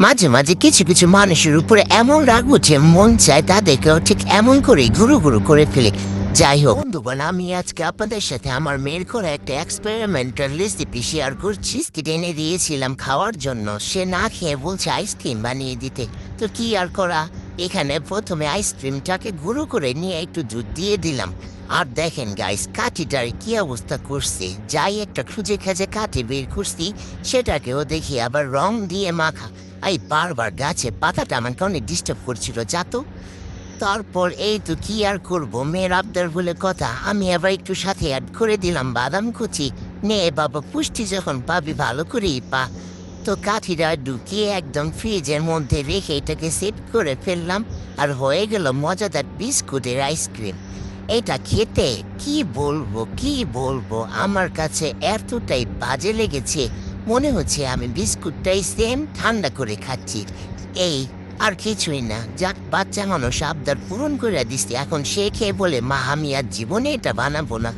মাঝে মাঝে কিছু কিছু মানুষের উপরে এমন রাগ উঠে মন চায় তাদেরকেও ঠিক এমন করে গুরু গুরু করে ফেলে। যাই হোক বন্ধুগণ, আমি আজকে আপনাদের সাথে আমার মেয়ের করে একটা এক্সপেরিমেন্টাল রেসিপি শেয়ার করছি। বিস্কিট এনে দিয়েছিলাম খাওয়ার জন্য, সে না খেয়ে বলছে আইসক্রিম বানিয়ে দিতে। তো কি আর করা, এখানে প্রথমে আইসক্রিমটাকে গুঁড়ো করে নিয়ে একটু দুধ দিয়ে দিলাম। আর দেখেন গাইস, কাঠিটার কি অবস্থা করছে। যাই একটা খুঁজে খাজে কাঠি বের করছি, সেটাকেও দেখি আবার রং দিয়ে মাখা। এই বারবার গাছে পাতাটা আমাকে অনেক ডিস্টার্ব করছিল যাতো। তারপর এই তো কি আর করবো, মেয়ের আবদার বলে কথা, আমি আবার একটু সাথে অ্যাড করে দিলাম বাদাম কুচি। নে বাবা, পুষ্টি যখন পাবি ভালো করেই পা। তো কাঠিটা ঢুকিয়ে একদম ফ্রিজের মধ্যে রেখে এটাকে সেট করে ফেললাম। আর হয়ে গেল মজাদার বিস্কুটের আইসক্রিম। এটা খেতে কি বলবো, আমার কাছে এতটাই বাজে লেগেছে, মনে হচ্ছে আমি বিস্কুটটাই সেম ঠান্ডা করে খাচ্ছি। এই আর কিছুই না, যাক বাচ্চা মানুষ আবদার পূরণ করে দিচ্ছি, এখন সে খেয়ে বলে মা আমি আর জীবনে এটা বানাবো না।